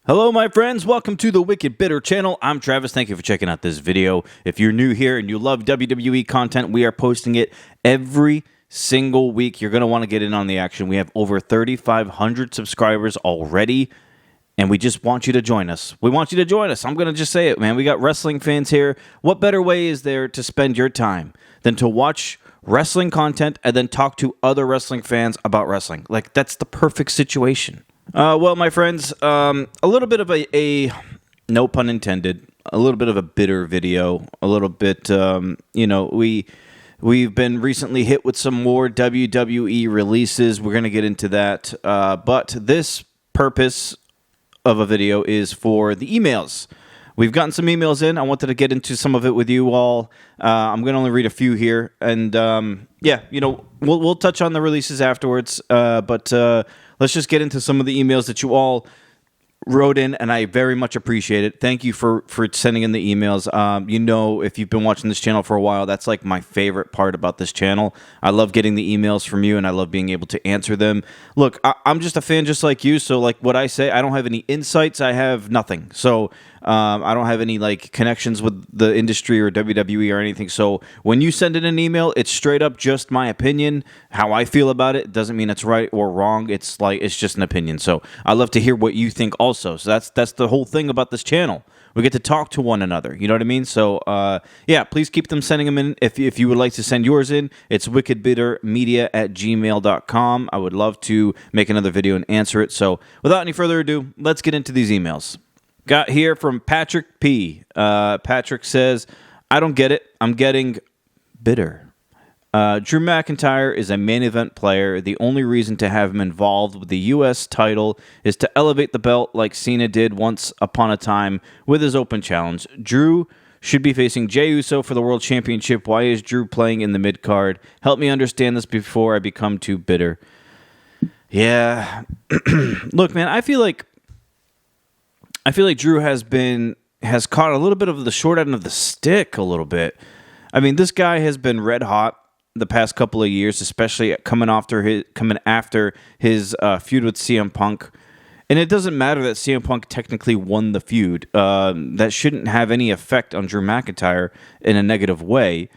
Hello, my friends. Welcome to the Wicked Bitter channel. I'm Travis. Thank you for checking out this video. If you're new here and you love WWE content, we are posting it every single week. You're going to want to get in on the action. We have over 3,500 subscribers already, and we just want you to join us. We want you to join us. I'm going to just say it, man. We got wrestling fans here. What better way is there to spend your time than to watch wrestling content and then talk to other wrestling fans about wrestling? Like, that's the perfect situation. Well, my friends, a little bit of a no pun intended, a little bit of a bitter video, a little bit, we've been recently hit with some more WWE releases. We're going to get into that, but this purpose of a video is for the emails. We've gotten some emails in. I wanted to get into some of it with you all. I'm going to only read a few here, and we'll touch on the releases afterwards, but let's just get into some of the emails that you all wrote in, and I very much appreciate it. Thank you for sending in the emails. If you've been watching this channel for a while, that's like my favorite part about this channel. I love getting the emails from you, and I love being able to answer them. Look, I'm just a fan just like you, so like what I say, I don't have any insights. I have nothing. So I don't have any like connections with the industry or WWE or anything. So when you send in an email, it's straight up just my opinion, how I feel about it. It doesn't mean it's right or wrong. It's just an opinion. So I love to hear what you think also. So that's the whole thing about this channel. We get to talk to one another. You know what I mean? So please keep them sending them in. If you would like to send yours in, it's wickedbittermedia@gmail.com. I would love to make another video and answer it. So without any further ado, let's get into these emails. Got here from Patrick P. Patrick says, I don't get it. I'm getting bitter. Drew McIntyre is a main event player. The only reason to have him involved with the U.S. title is to elevate the belt like Cena did once upon a time with his open challenge. Drew should be facing Jey Uso for the World Championship. Why is Drew playing in the mid-card? Help me understand this before I become too bitter. Yeah. Look, man, I feel like Drew has caught a little bit of the short end of the stick a little bit. I mean, this guy has been red hot the past couple of years, especially coming after his feud with CM Punk. And it doesn't matter that CM Punk technically won the feud. That shouldn't have any effect on Drew McIntyre in a negative way.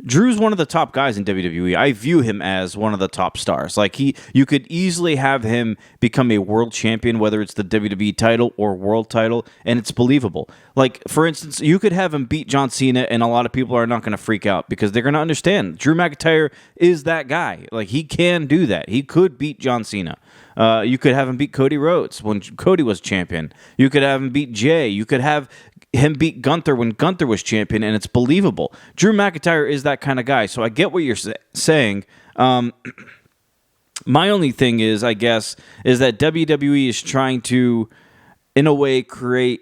Drew's one of the top guys in WWE. I view him as one of the top stars. Like you could easily have him become a world champion, whether it's the WWE title or world title, and it's believable. Like, for instance, you could have him beat John Cena, and a lot of people are not going to freak out because they're going to understand. Drew McIntyre is that guy. Like, he can do that. He could beat John Cena. You could have him beat Cody Rhodes when Cody was champion. You could have him beat Jey. You could have him beat Gunther when Gunther was champion, and it's believable. Drew McIntyre is that kind of guy, so I get what you're saying. My only thing is, I guess, is that WWE is trying to, in a way, create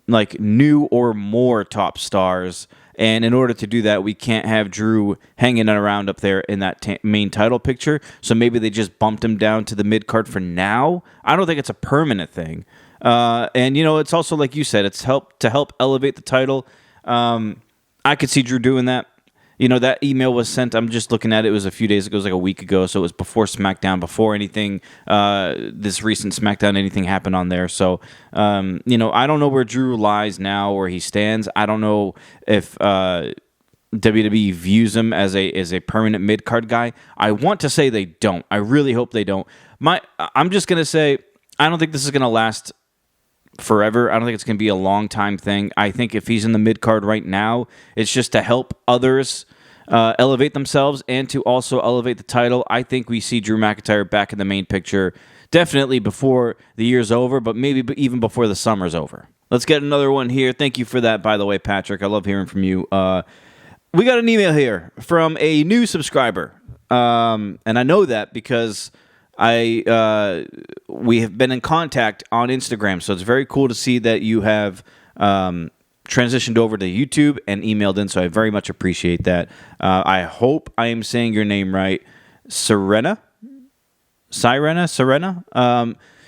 like new or more top stars, and in order to do that, we can't have Drew hanging around up there in that main title picture, so maybe they just bumped him down to the mid-card for now. I don't think it's a permanent thing. And it's also, like you said, it's to help elevate the title. I could see Drew doing that. That email was sent. I'm just looking at it. It was a few days ago. It was like a week ago. So it was before SmackDown, before anything, this recent SmackDown, anything happened on there. So, I don't know where Drew lies now, where he stands. I don't know if, WWE views him as a permanent mid-card guy. I want to say they don't. I really hope they don't. I'm just going to say, I don't think this is going to last forever. I don't think it's going to be a long time thing. I think if he's in the mid-card right now, it's just to help others elevate themselves and to also elevate the title. I think we see Drew McIntyre back in the main picture definitely before the year's over, but maybe even before the summer's over. Let's get another one here. Thank you for that, by the way, Patrick. I love hearing from you. We got an email here from a new subscriber, and I know that because we have been in contact on Instagram, so it's very cool to see that you have transitioned over to YouTube and emailed in, so I very much appreciate that. I hope I am saying your name right. Serena?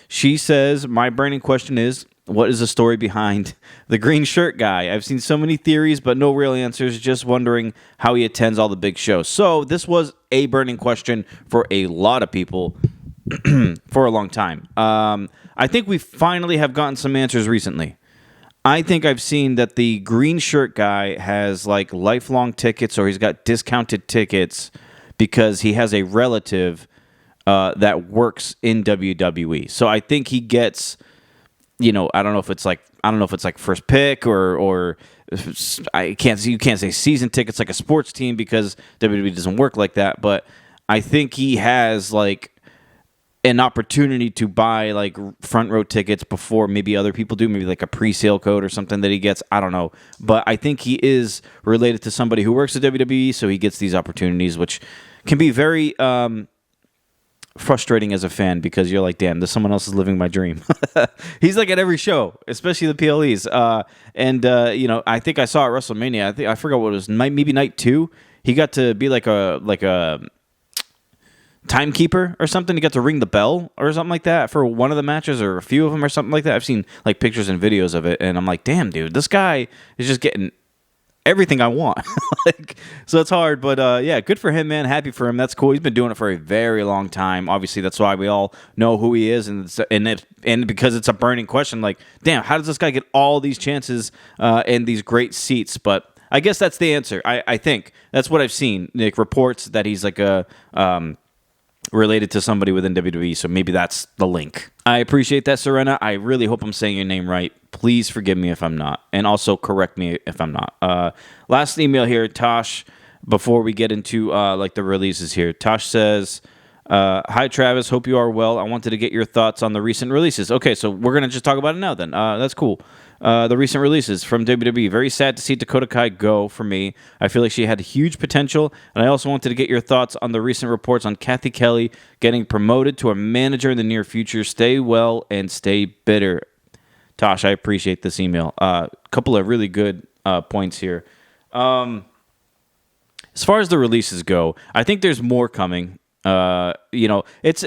She says, my burning question is, what is the story behind the green shirt guy? I've seen so many theories, but no real answers. Just wondering how he attends all the big shows. So this was a burning question for a lot of people. for a long time. I think we finally have gotten some answers recently. I think I've seen that the green shirt guy has like lifelong tickets, or he's got discounted tickets because he has a relative that works in WWE. So I think he gets, I don't know if it's like first pick or you can't say season tickets like a sports team because WWE doesn't work like that. But I think he has like an opportunity to buy like front row tickets before maybe other people do, maybe like a pre-sale code or something that he gets. I don't know. But I think he is related to somebody who works at WWE, so he gets these opportunities, which can be very frustrating as a fan because you're like, damn, someone else is living my dream. He's like at every show, especially the PLEs. I think I saw at WrestleMania, I forgot what it was, maybe night 2, he got to be like a timekeeper or something. He got to ring the bell or something like that for one of the matches or a few of them or something like that. I've seen like pictures and videos of it, and I'm like, damn, dude, this guy is just getting everything I want. So it's hard, but yeah, good for him, man. Happy for him. That's cool. He's been doing it for a very long time. Obviously, that's why we all know who he is, and because it's a burning question, like, damn, how does this guy get all these chances and these great seats? But I guess that's the answer. I think that's what I've seen. Nick reports that he's like a related to somebody within WWE, so maybe that's the link. I appreciate that, Serena. I really hope I'm saying your name right. Please forgive me if I'm not, and also correct me if I'm not. Last email here, Tosh, before we get into like the releases here. Tosh says, hi, Travis. Hope you are well. I wanted to get your thoughts on the recent releases. Okay, so we're going to just talk about it now then. That's cool. The recent releases from WWE. Very sad to see Dakota Kai go for me. I feel like she had huge potential, and I also wanted to get your thoughts on the recent reports on Kathy Kelly getting promoted to a manager in the near future. Stay well and stay bitter. Tosh, I appreciate this email. A couple of really good points here. As far as the releases go, I think there's more coming. It's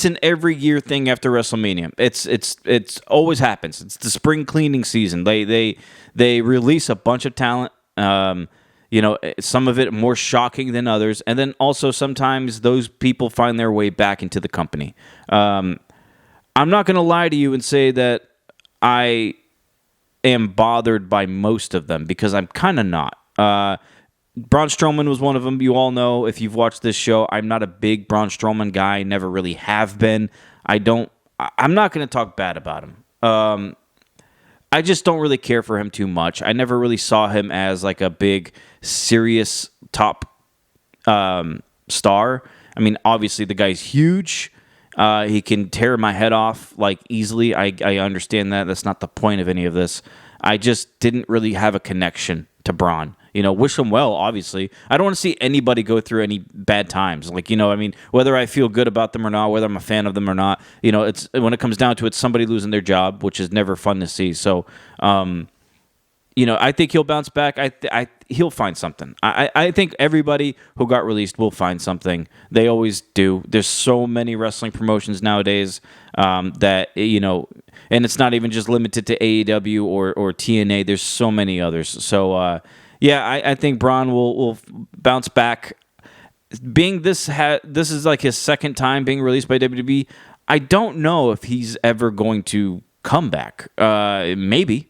an every year thing after WrestleMania. It's always happens. It's the spring cleaning season. They release a bunch of talent. Some of it more shocking than others, and then also sometimes those people find their way back into the company. I'm not going to lie to you and say that I am bothered by most of them because I'm kind of not. Braun Strowman was one of them. You all know, if you've watched this show, I'm not a big Braun Strowman guy. Never really have been. I'm not going to talk bad about him. I just don't really care for him too much. I never really saw him as like a big, serious top star. I mean, obviously the guy's huge. He can tear my head off like easily. I understand that. That's not the point of any of this. I just didn't really have a connection to Braun. Wish him well, obviously. I don't want to see anybody go through any bad times. Whether I feel good about them or not, whether I'm a fan of them or not, it's when it comes down to it, somebody losing their job, which is never fun to see. So, I think he'll bounce back. He'll find something. I think everybody who got released will find something. They always do. There's so many wrestling promotions nowadays that, and it's not even just limited to AEW or TNA. There's so many others. So, I think Braun will bounce back. Being this is like his second time being released by WWE. I don't know if he's ever going to come back. Maybe.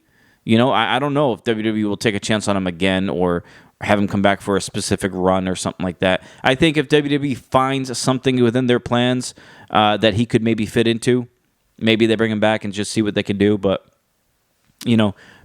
I don't know if WWE will take a chance on him again or have him come back for a specific run or something like that. I think if WWE finds something within their plans that he could maybe fit into, maybe they bring him back and just see what they can do. But,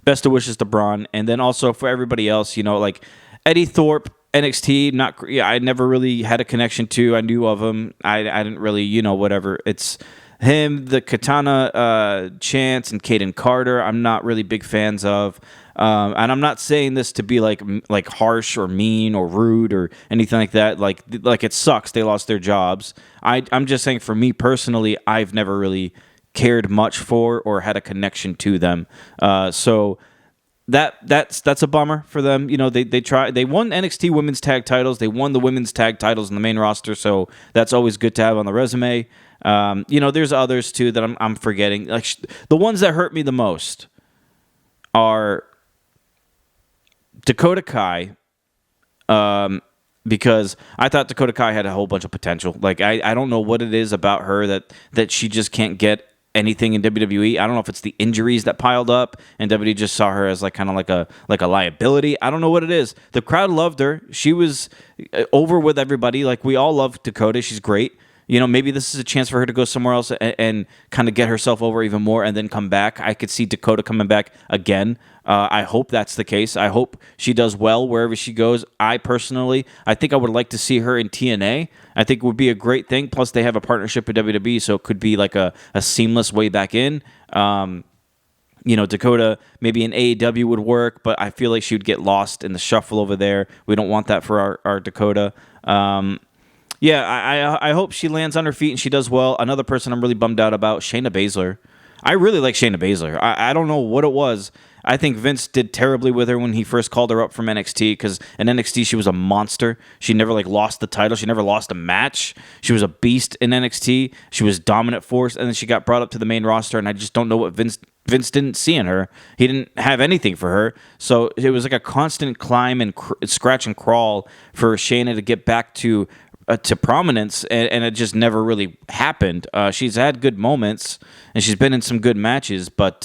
best of wishes to Braun. And then also for everybody else, like Eddie Thorpe, NXT, I never really had a connection to. I knew of him. I didn't really, whatever. It's him, the Katana Chance, and Kaden Carter. I'm not really big fans of. And I'm not saying this to be like harsh or mean or rude or anything like that. Like it sucks they lost their jobs. I'm just saying for me personally, I've never really cared much for or had a connection to them. So that's a bummer for them. They won NXT women's tag titles. They won the women's tag titles in the main roster. So that's always good to have on the resume. There's others too that I'm forgetting. Like the ones that hurt me the most are Dakota Kai, because I thought Dakota Kai had a whole bunch of potential. Like I don't know what it is about her that she just can't get anything in WWE. I don't know if it's the injuries that piled up and WWE just saw her as like kind of like a liability. I don't know what it is. The crowd loved her. She was over with everybody. Like we all love Dakota. She's great. You know, maybe this is a chance for her to go somewhere else and kind of get herself over even more and then come back. I could see Dakota coming back again. I hope that's the case. I hope she does well wherever she goes. I think I would like to see her in TNA. I think it would be a great thing. Plus, they have a partnership with WWE, so it could be like a seamless way back in. Dakota, maybe in AEW would work, but I feel like she would get lost in the shuffle over there. We don't want that for our Dakota. I hope she lands on her feet and she does well. Another person I'm really bummed out about, Shayna Baszler. I really like Shayna Baszler. I don't know what it was. I think Vince did terribly with her when he first called her up from NXT because in NXT she was a monster. She never lost the title. She never lost a match. She was a beast in NXT. She was dominant force, and then she got brought up to the main roster, and I just don't know what Vince didn't see in her. He didn't have anything for her. So it was like a constant climb and scratch and crawl for Shayna to get back to prominence, and it just never really happened. She's had good moments, and she's been in some good matches, but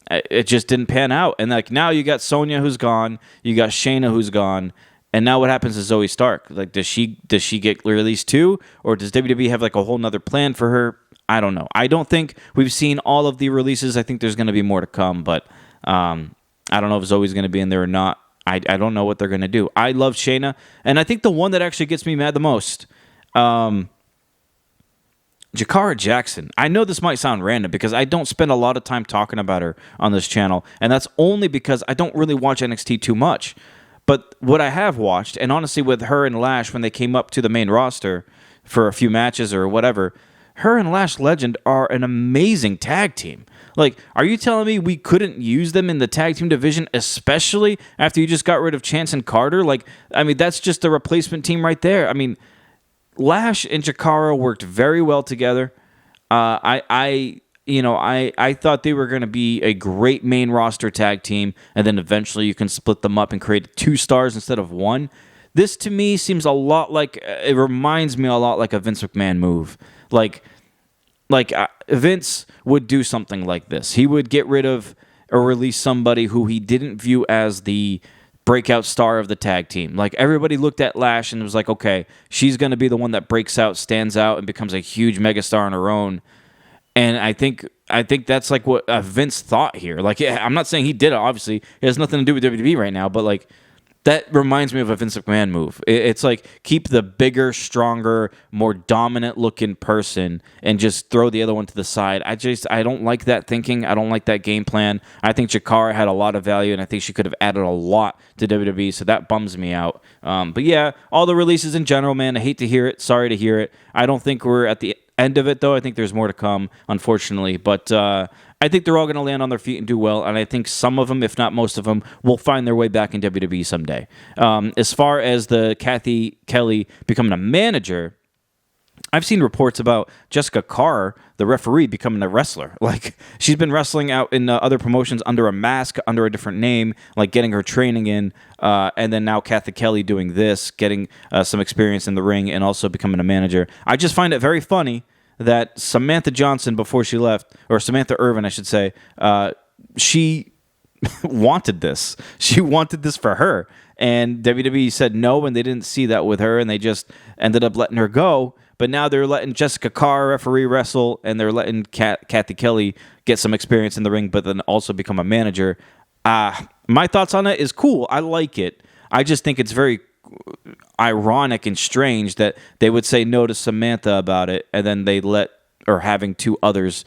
it just didn't pan out. And like now you got Sonya who's gone, you got Shayna who's gone, and now what happens to Zoe Stark? Like does she get released too, or does WWE have like a whole nother plan for her? I don't know. I don't think we've seen all of the releases. I think there's going to be more to come, but I don't know if Zoe's going to be in there or not. I don't know what they're going to do. I love Shayna, and I think the one that actually gets me mad the most, Jakara Jackson. I know this might sound random because I don't spend a lot of time talking about her on this channel, and that's only because I don't really watch NXT too much. But what I have watched, and honestly with her and Lash when they came up to the main roster for a few matches or whatever, her and Lash Legend are an amazing tag team. Like, are you telling me we couldn't use them in the tag team division, especially after you just got rid of Chance and Carter? Like, I mean, that's just a replacement team right there. I mean, Lash and Jakara worked very well together. I thought they were going to be a great main roster tag team, and then eventually you can split them up and create 2 stars instead of 1. This to me seems a lot like, it reminds me a lot like a Vince McMahon move. Like Vince would do something like this. He would get rid of or release somebody who he didn't view as the breakout star of the tag team. Like everybody looked at Lash and was like, okay, she's going to be the one that breaks out, stands out, and becomes a huge megastar on her own. And I think that's like what Vince thought here. Like, I'm not saying he did it. Obviously, it has nothing to do with WWE right now. But like, that reminds me of a Vince McMahon move. It's like keep the bigger, stronger, more dominant-looking person and just throw the other one to the side. I don't like that thinking. I don't like that game plan. I think Jakara had a lot of value, and I think she could have added a lot to WWE, so that bums me out. But yeah, all the releases in general, man, I hate to hear it. Sorry to hear it. I don't think we're at the end of it, though. I think there's more to come, unfortunately. But I think they're all going to land on their feet and do well, and I think some of them, if not most of them, will find their way back in WWE someday. As far as the Kathy Kelly becoming a manager, I've seen reports about Jessica Carr, the referee, becoming a wrestler. Like, she's been wrestling out in other promotions under a mask, under a different name, like getting her training in, and then now Kathy Kelly doing this, getting some experience in the ring, and also becoming a manager. I just find it very funny that Samantha Johnson, before she left, or Samantha Irvin, I should say, she wanted this. She wanted this for her. And WWE said no, and they didn't see that with her, and they just ended up letting her go. But now they're letting Jessica Carr referee wrestle, and they're letting Kathy Kelly get some experience in the ring, but then also become a manager. My thoughts on it is cool. I like it. I just think it's very ironic and strange that they would say no to Samantha about it, and then they having 2 others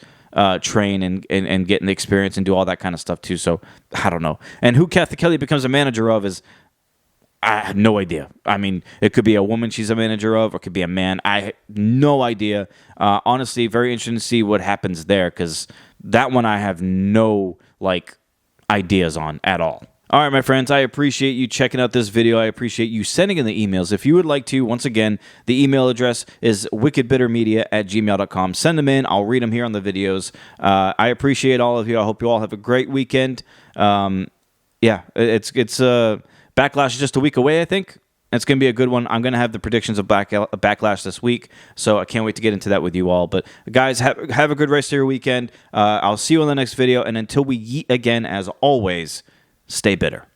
train and get the experience and do all that kind of stuff too. So I don't know. And who Kathy Kelly becomes a manager of is, I have no idea. I mean, it could be a woman she's a manager of, or it could be a man. I have no idea. Honestly, very interesting to see what happens there, because that one I have no ideas on at all. All right, my friends, I appreciate you checking out this video. I appreciate you sending in the emails. If you would like to, once again, the email address is wickedbittermedia@gmail.com. Send them in. I'll read them here on the videos. I appreciate all of you. I hope you all have a great weekend. Backlash is just a week away, I think. It's going to be a good one. I'm going to have the predictions of Backlash this week, so I can't wait to get into that with you all. But guys, have a good rest of your weekend. I'll see you on the next video, and until we yeet again, as always, stay bitter.